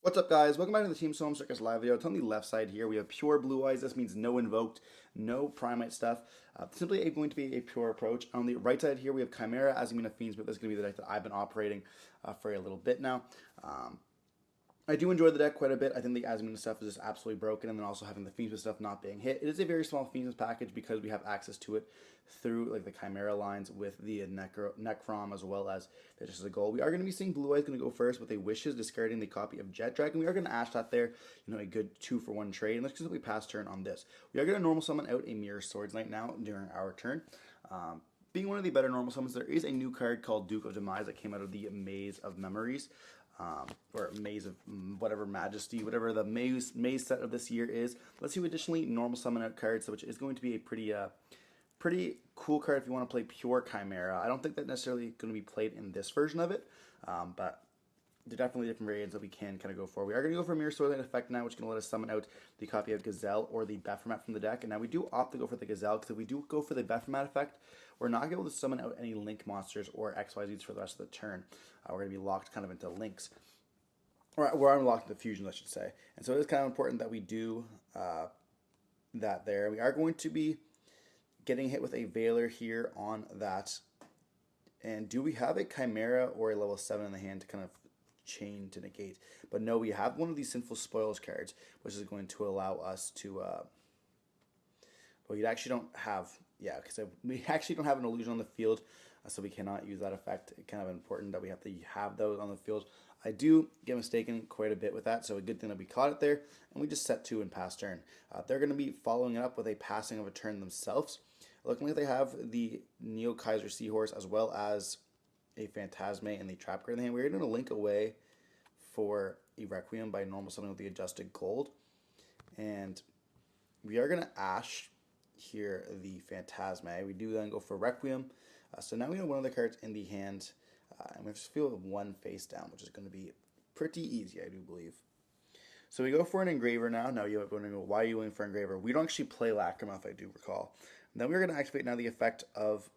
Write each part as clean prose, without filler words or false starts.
What's up, guys? Welcome back to the Team Solemn Circus live video. It's on the left side here. We have pure blue eyes. This means no invoked, no primate stuff. Simply going to be a pure approach. On the right side here, we have Chimera, Azumina Fiends, but this is going to be the deck that I've been operating for a little bit now. I do enjoy the deck quite a bit. I think the Azumina stuff is just absolutely broken, and then also having the Fiends stuff not being hit. It is a very small Fiends package because we have access to it through like the Chimera lines with the Necrom as well as just as a goal. We are going to be seeing Blue Eyes going to go first with a Wishes, discarding the copy of Jet Dragon. We are going to Ash that there, a good 2-for-1 trade. And let's just simply pass turn on this. We are going to normal summon out a Mirror Swords Knight now during our turn. Being one of the better normal summons, there is a new card called Duke of Demise that came out of the Maze of Memories. Or Maze of whatever Majesty, whatever the maze set of this year is. Let's see additionally normal summon out cards, which is going to be a pretty cool card if you want to play pure Chimera. I don't think that's necessarily going to be played in this version of it, but there are definitely different variants that we can kind of go for. We are going to go for Mirror Sword Light effect now, which is going to let us summon out the copy of Gazelle or the Bephomet from the deck. And now we do opt to go for the Gazelle, because if we do go for the Bephomet effect, we're not going to be able to summon out any Link monsters or XYZs for the rest of the turn. We're going to be locked kind of into Links. Or we're unlocked into fusions, I should say. And so it is kind of important that we do that there. We are going to be getting hit with a Veiler here on that. And do we have a Chimera or a level 7 in the hand to kind of chain to negate? But no, we have one of these Sinful Spoils cards, which is going to allow us to... well, you actually don't have... Yeah, because we actually don't have an illusion on the field, so we cannot use that effect. It's kind of important that we have to have those on the field. I do get mistaken quite a bit with that, so a good thing that we caught it there, and we just set 2 and pass turn. They're going to be following it up with a passing of a turn themselves. Looking like they have the Neo Kaiser Seahorse as well as a Phantasme and the Trap card in the hand. We're going to link away for a Requiem by normal summon with the Adjusted Gold. And we are going to Ash here the Phantasme. We do then go for Requiem. So now we have one of the cards in the hand. And we just feel one face down, which is going to be pretty easy, I do believe. So we go for an Engraver now. Now you're wondering, well, why are you going for Engraver? We don't actually play Lacrima, if I do recall. And then we're going to activate now the effect of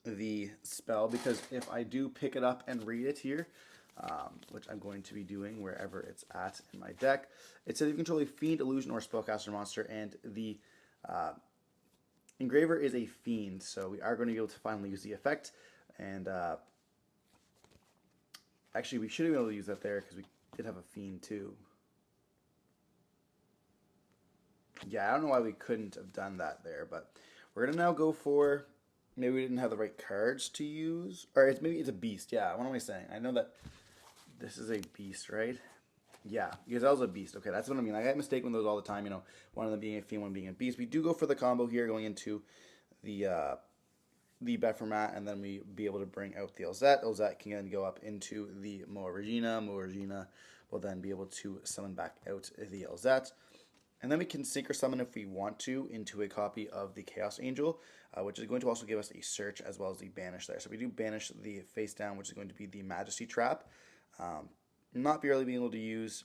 the spell, because if I do pick it up and read it here, which I'm going to be doing wherever it's at in my deck, it says you control a Fiend, Illusion, or Spellcaster monster, and the Engraver is a Fiend, so we are going to be able to finally use the effect. And actually, we should be able to use that there because we did have a Fiend too. Yeah, I don't know why we couldn't have done that there, but we're going to now go for... Maybe we didn't have the right cards to use. Or maybe it's a Beast. Yeah, what am I saying? I know that this is a Beast, right? Yeah, Gazelle's a Beast. Okay, that's what I mean. I get mistaken with those all the time, one of them being a Fiend, one being a Beast. We do go for the combo here going into the Bephomet, and then we be able to bring out the Elzette. Elzette can then go up into the Moa Regina. Moa Regina will then be able to summon back out the Elzette. And then we can Synchro Summon if we want to into a copy of the Chaos Angel, which is going to also give us a Search as well as the Banish there. So we do banish the face down, which is going to be the Majesty Trap. Not barely being able to use,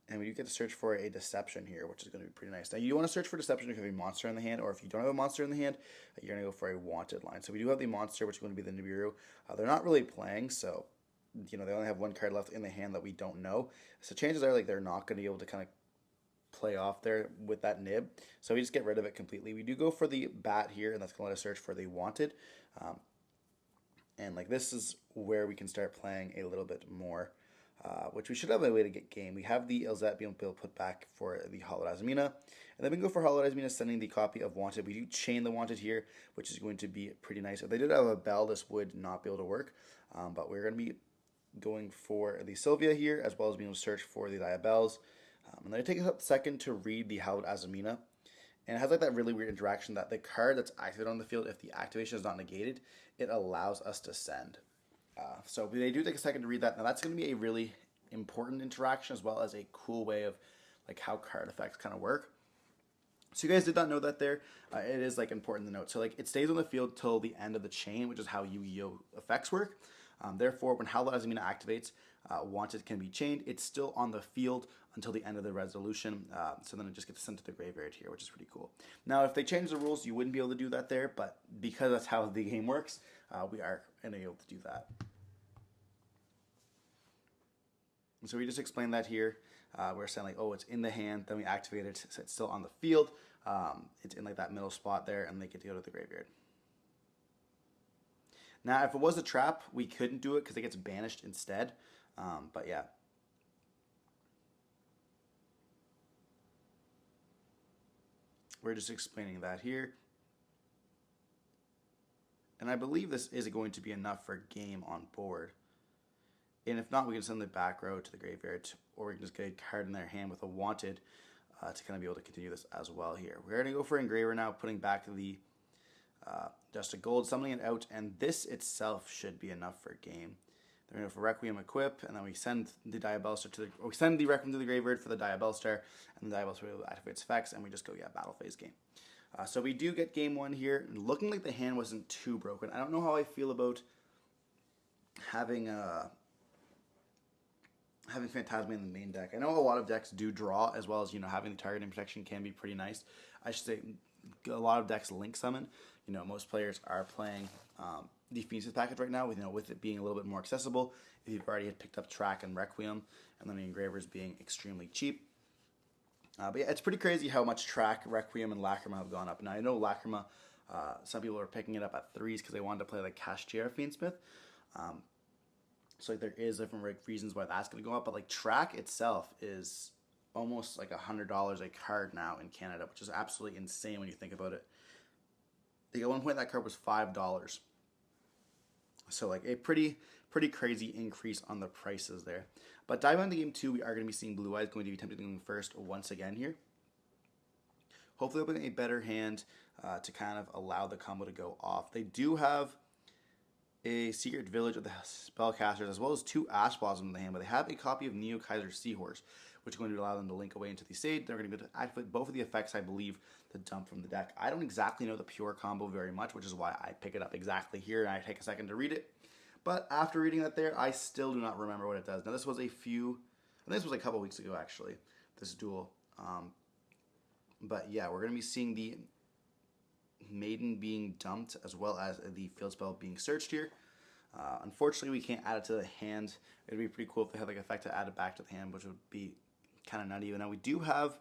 and we do get to search for a Deception here, which is going to be pretty nice. Now, you want to search for Deception if you have a monster in the hand, or if you don't have a monster in the hand, you're going to go for a Wanted line. So we do have the monster, which is going to be the Nibiru. They're not really playing, so they only have one card left in the hand that we don't know. So chances are they're not going to be able to kind of play off there with that nib. So we just get rid of it completely. We do go for the Bat here, and that's going to let us search for the Wanted. And this is where we can start playing a little bit more. Which we should have a way to get game. We have the Elzette being able to put back for the Hollowed Azumina. And then we can go for Hollowed Azumina, sending the copy of Wanted. We do chain the Wanted here, which is going to be pretty nice. If they did have a Bell, this would not be able to work. But we're going to be going for the Sylvia here, as well as being able to search for the Diabells. And then it takes a second to read the Hollowed Azumina. And it has that really weird interaction that the card that's activated on the field, if the activation is not negated, it allows us to send. So they do take a second to read that. Now that's going to be a really important interaction, as well as a cool way of how card effects kind of work. So you guys did not know that there. It is important to note. So it stays on the field till the end of the chain, which is how Yu-Gi-Oh effects work. Therefore, when Hallowed Azumina activates, Wanted can be chained. It's still on the field until the end of the resolution. So then it just gets sent to the graveyard here, which is pretty cool. Now, if they change the rules, you wouldn't be able to do that there, but because that's how the game works, we are able to do that. So we just explained that here. We're saying like, oh, it's in the hand, then we activate it, so it's still on the field. It's in like that middle spot there, and they get to go to the graveyard. Now, if it was a trap, we couldn't do it because it gets banished instead. But yeah. We're just explaining that here. And I believe this is going to be enough for game on board. And if not, we can send the back row to the graveyard, or we can just get a card in their hand with a wanted to kind of be able to continue this as well here. We're going to go for Engraver now, putting back the Dust of Gold, summoning it out, and this itself should be enough for game. Then we go for Requiem Equip, and then we send the Diabellstar to we send the Requiem to the graveyard for the Diabellstar, and the Diabellstar will activate its effects, and we just go, yeah, battle phase game. So we do get game one here, looking like the hand wasn't too broken. I don't know how I feel about having Phantasma in the main deck. I know a lot of decks do draw, as well as, you know, having the targeting protection can be pretty nice. I should say a lot of decks link summon. You know, most players are playing the Phoenix's package right now, with, you know, with it being a little bit more accessible. If you've already had picked up Track and Requiem, and then the Engravers being extremely cheap. But yeah, it's pretty crazy how much Track, Requiem, and Lacrima have gone up. Now, I know Lacrima, some people are picking it up at 3s because they wanted to play like Cashier Fiendsmith. So like, there is different reasons why that's going to go up. But like Track itself is almost like $100 a card now in Canada, which is absolutely insane when you think about it. Like at one point, that card was $5. So like a pretty crazy increase on the prices there. But diving into game 2, we are going to be seeing Blue Eyes going to be attempting first once again here. Hopefully opening a better hand to kind of allow the combo to go off. They do have a Secret Village of the Spellcasters, as well as 2 Ash Blossoms in the hand, but they have a copy of Neo Kaiser's Seahorse, which is going to allow them to link away into the Sage. They're going to be able to activate both of the effects, I believe, to dump from the deck. I don't exactly know the pure combo very much, which is why I pick it up exactly here, and I take a second to read it. But after reading that there, I still do not remember what it does. Now, this was I think this was a couple weeks ago, actually, this duel. But yeah, we're going to be seeing the Maiden being dumped, as well as the field spell being searched here. Unfortunately, we can't add it to the hand. It would be pretty cool if they had like effect to add it back to the hand, which would be kind of nutty. Now, we do have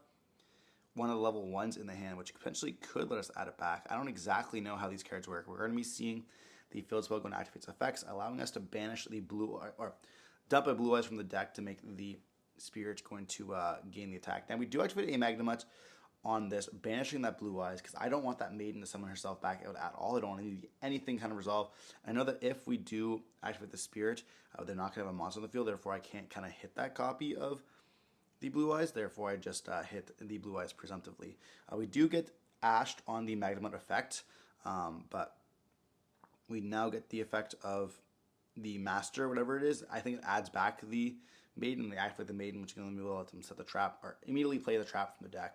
one of the level 1s in the hand, which potentially could let us add it back. I don't exactly know how these cards work. We're going to be seeing the field spell going to activate its effects, allowing us to banish the blue or dump a Blue Eyes from the deck to make the Spirit going to gain the attack. Now, we do activate a Magnamut on this, banishing that Blue Eyes, because I don't want that Maiden to summon herself back out at all. I don't want to need anything kind of resolve. I know that if we do activate the Spirit, they're not going to have a monster on the field, therefore I can't kind of hit that copy of the Blue Eyes, therefore I just hit the Blue Eyes presumptively. We do get ashed on the Magnamut effect, but we now get the effect of the Master, whatever it is. I think it adds back the Maiden, they activate the Maiden, which is going to let them set the trap, or immediately play the trap from the deck.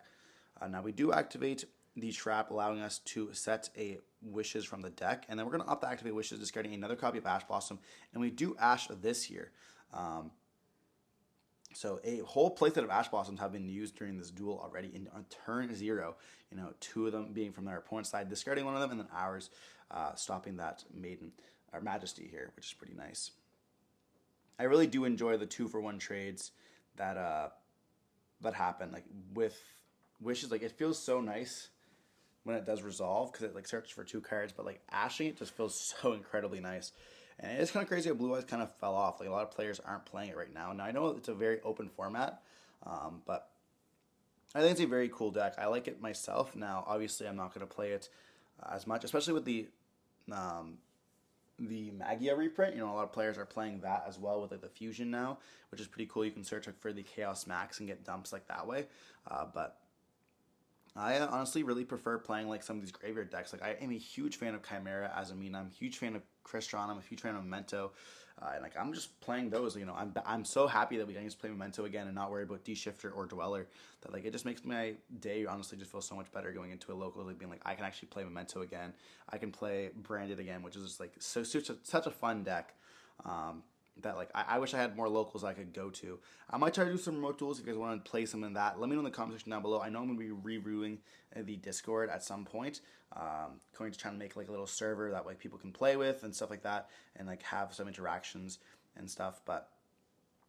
Now we do activate the trap, allowing us to set a Wishes from the deck, and then we're going to opt to activate Wishes, discarding another copy of Ash Blossom, and we do Ash this here. So a whole playset of Ash Blossoms have been used during this duel already in on turn 0. You know, 2 of them being from their opponent's side, discarding one of them, and then ours stopping that Maiden or Majesty here, which is pretty nice. I really do enjoy the 2-for-1 trades that happen, like with Wishes. Like, it feels so nice when it does resolve, because it like searches for 2 cards, but like ashing it just feels so incredibly nice. And it's kind of crazy how Blue Eyes kind of fell off. Like, a lot of players aren't playing it right now. Now, I know it's a very open format, but I think it's a very cool deck. I like it myself. Now, obviously, I'm not going to play it as much, especially with the Magia reprint. You know, a lot of players are playing that as well with like the Fusion now, which is pretty cool. You can search for the Chaos Max and get dumps like that way. But I honestly really prefer playing like some of these graveyard decks. Like, I am a huge fan of Chimera as a mean. I'm a huge fan of Crystron. I'm a huge fan of Memento. And like, I'm just playing those. You know, I'm so happy that we can just play Memento again and not worry about D-Shifter or Dweller. That like, it just makes my day honestly just feel so much better going into a local, like being like, I can actually play Memento again. I can play Branded again, which is just like such a fun deck. That like, I wish I had more locals I could go to. I might try to do some remote duels if you guys want to play some of that. Let me know in the comment section down below. I know I'm going to be reviewing the Discord at some point. Going to try to make like a little server that like people can play with and stuff like that, and like have some interactions and stuff. But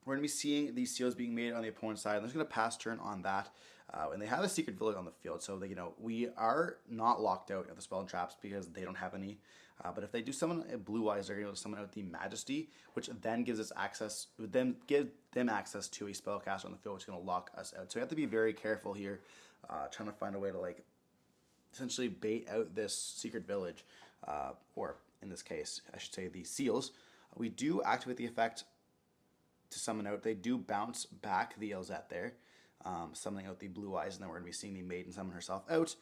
we're going to be seeing these seals being made on the opponent's side. And there's going to pass turn on that. And they have a secret village on the field. So, we are not locked out of the spell and traps because they don't have any. But if they do summon a Blue Eyes, they're going to be able to summon out the Majesty, which then gives us access, give them access to a spellcaster on the field, which is going to lock us out. So we have to be very careful here, trying to find a way to essentially bait out this secret village, or in this case, I should say the seals. We do activate the effect to summon out. They do bounce back the Elzette there, summoning out the Blue Eyes, and then we're going to be seeing the Maiden summon herself out.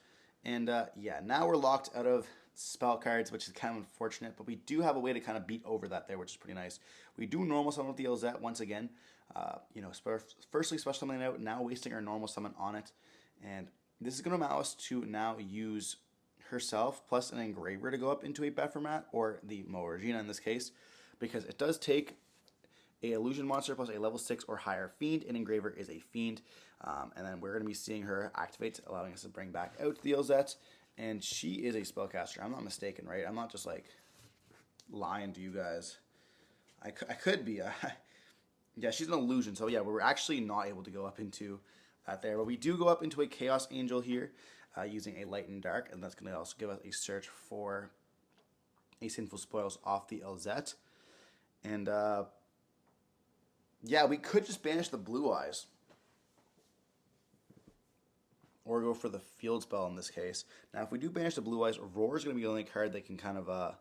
And yeah, now we're locked out of spell cards, which is kind of unfortunate, but we do have a way to kind of beat over that there, which is pretty nice. We do normal summon with the Elzette once again. Firstly special summoning out, now wasting our normal summon on it. And this is going to allow us to now use herself plus an Engraver to go up into a Bephomet, or the Mooragina in this case, because it does take a illusion monster plus a level 6 or higher fiend, and Engraver is a fiend. And then we're going to be seeing her activate, allowing us to bring back out the Elzette. And she is a spellcaster. I'm not mistaken, right? I'm not just lying to you guys. I could be. Yeah, she's an illusion. So yeah, we're actually not able to go up into that there. But we do go up into a Chaos Angel here, using a Light and Dark. And that's going to also give us a search for a Sinful Spoils off the Elzette. And yeah, we could just banish the Blue Eyes, or go for the field spell in this case. Now, if we do banish the Blue Eyes, Roar is going to be the only card they can kind of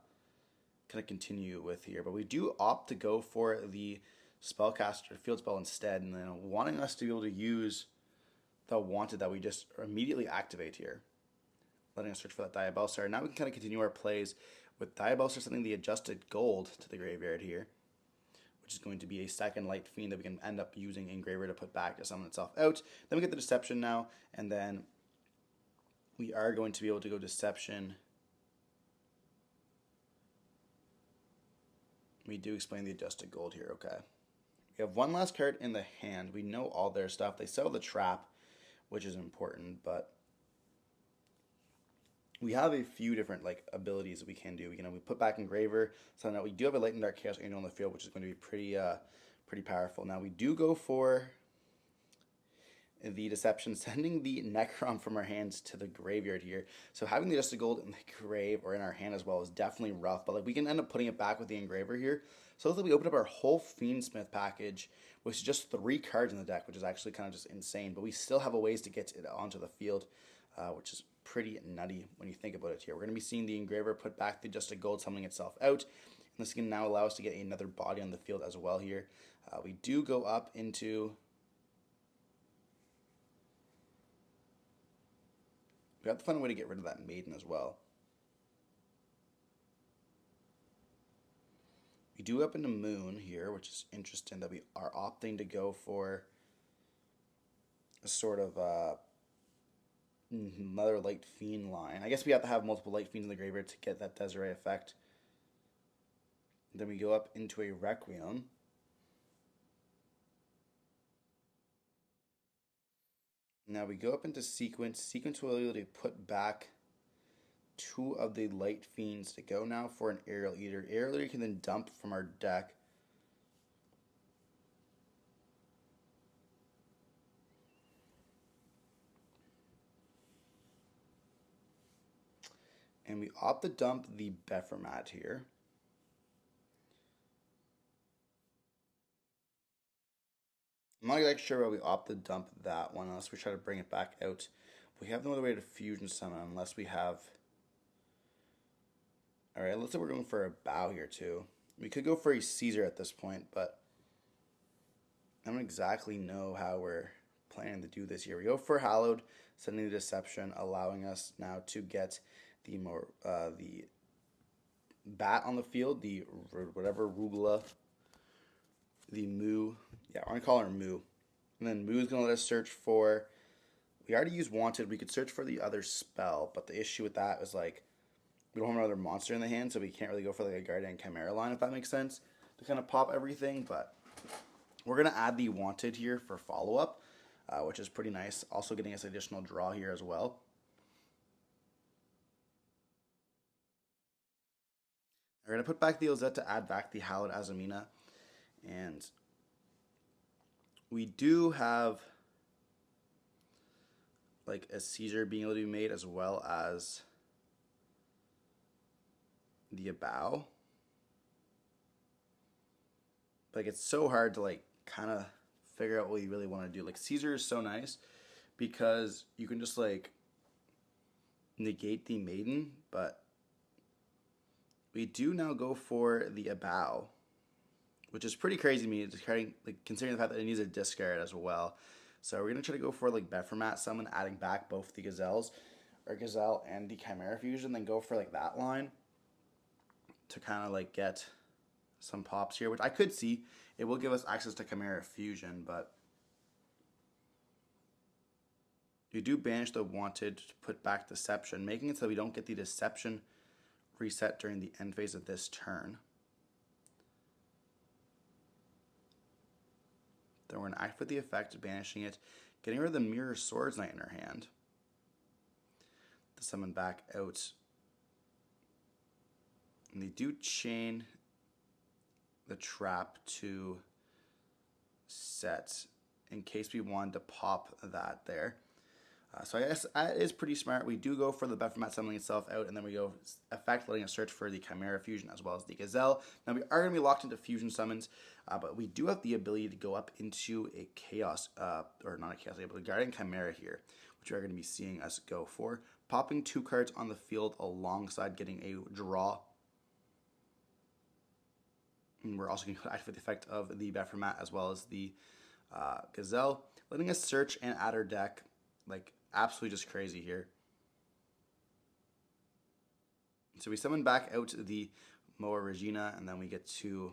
continue with here. But we do opt to go for the spellcaster field spell instead, and then wanting us to be able to use the Wanted that we just immediately activate here, letting us search for that Diabellstar. Now we can kind of continue our plays with Diabellstar sending the Adjusted Gold to the graveyard here, which is going to be a second Light Fiend that we can end up using Engraver to put back to summon itself out. Then we get the Deception now, and then we are going to be able to go Deception. We do explain the Adjusted Gold here, okay. We have one last card in the hand. We know all their stuff. They sell the Trap, which is important, but we have a few different abilities that we can do. We put back Engraver, so now we do have a Light and Dark Chaos Angel on the field, which is going to be pretty powerful. Now we do go for the Deception, sending the Necron from our hands to the graveyard here. So having the Adjusted Gold in the grave or in our hand as well is definitely rough, but we can end up putting it back with the Engraver here. So we open up our whole Fiendsmith package, which is just 3 cards in the deck, which is actually kind of just insane, but we still have a ways to get it onto the field, which is pretty nutty when you think about it here. We're going to be seeing the Engraver put back the Adjusted Gold, summoning itself out. And this can now allow us to get another body on the field as well here. We do go up into... We have to find a way to get rid of that Maiden as well. We do up into Moon here, which is interesting that we are opting to go for a sort of another Light Fiend line. I guess we have to have multiple Light Fiends in the graveyard to get that Desiree effect. Then we go up into a Requiem. Now we go up into Sequence. Sequence will be able to put back 2 of the Light Fiends to go now for an Aerial Eater. Aerial Eater can then dump from our deck. And we opt to dump the Bephomet here. I'm not exactly sure why we opt to dump that one unless we try to bring it back out. We have no other way to fusion summon unless we have... Alright, let's say we're going for a Bow here too. We could go for a Caesar at this point, but I don't exactly know how we're planning to do this here. We go for Hallowed, sending the Deception, allowing us now to get the Bat on the field, the whatever Rugula, the Moo. Yeah, I'm going to call her Moo. And then Moo is going to let us search for... We already used Wanted. We could search for the other spell, but the issue with that is we don't have another monster in the hand, so we can't really go for a Guardian Chimera line, if that makes sense, to kind of pop everything. But we're going to add the Wanted here for follow-up, which is pretty nice. Also getting us additional draw here as well. We're going to put back the Elzette to add back the Hallowed Azamina. And we do have like a Caesar being able to be made, as well as the bow. Like, it's so hard to like kind of figure out what you really want to do. Like, Caesar is so nice because you can just like negate the maiden, but we do now go for the bow, which is pretty crazy to me, like considering the fact that it needs a discard as well. So we're gonna try to go for like Bephomet summon, adding back both the Gazelles, or Gazelle and the Chimera fusion, then go for like that line to kind of like get some pops here, which I could see. It will give us access to Chimera fusion, but you do banish the wanted to put back Deception, making it so we don't get the Deception reset during the end phase of this turn. Then we're going to activate the effect, banishing it, getting rid of the Mirror Swords Knight in our hand to summon back out. And they do chain the trap to set in case we wanted to pop that there. So I guess that is pretty smart. We do go for the Bephomet summoning itself out, and then we go effect, letting us search for the Chimera fusion as well as the Gazelle. Now we are going to be locked into fusion summons, but we do have the ability to go up into a Chaos, or not a Chaos, but a Guardian Chimera here, which we are going to be seeing us go for. Popping 2 cards on the field alongside getting a draw. And we're also going to activate the effect of the Bephomet as well as the Gazelle, letting us search and add our deck. Like, absolutely just crazy here. So we summon back out the Moa Regina, and then we get to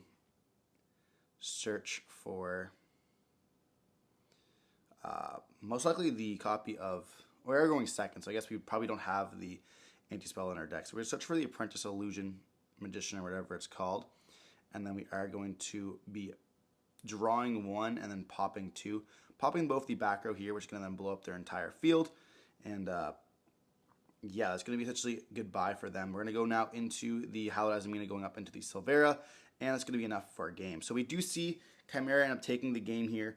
search for most likely the copy of, we're going second, so I guess we probably don't have the anti-spell in our deck. So we're going to search for the Apprentice Illusion Magician, or whatever it's called, and then we are going to be drawing 1 and then popping 2. Popping both the back row here, which is going to then blow up their entire field. And yeah, it's going to be essentially goodbye for them. We're going to go now into the Hallowed Azamina, going up into the Silvera, and that's going to be enough for our game. So we do see Chimera end up taking the game here,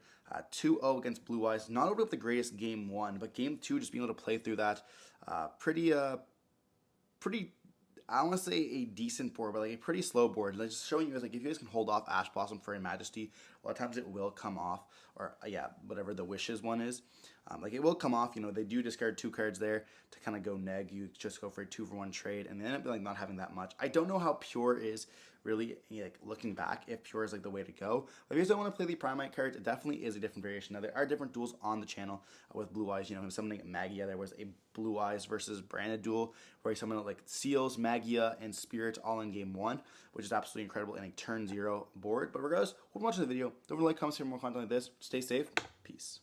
2-0 against Blue Eyes. Not over the greatest game 1, but game 2, just being able to play through that pretty, I don't want to say a decent board, but like a pretty slow board. Like, just showing you guys, like, if you guys can hold off Ash Blossom for a Majesty, a lot of times it will come off, or yeah, whatever the Wishes one is. Like, it will come off. You know, they do discard 2 cards there to kind of go neg. You just go for a 2-for-1 trade, and they end up like not having that much. I don't know how Pure is really, like, looking back, if Pure is like the way to go. But if you guys don't want to play the Primite cards, it definitely is a different variation. Now, there are different duels on the channel with Blue Eyes. You know, summoning Magia, there was a Blue Eyes versus Branded duel where he summoned like Seals, Magia, and Spirit all in game 1, which is absolutely incredible in a turn 0 board. But regardless, hope you watching the video. Don't forget to like, comment, share more content like this. Stay safe. Peace.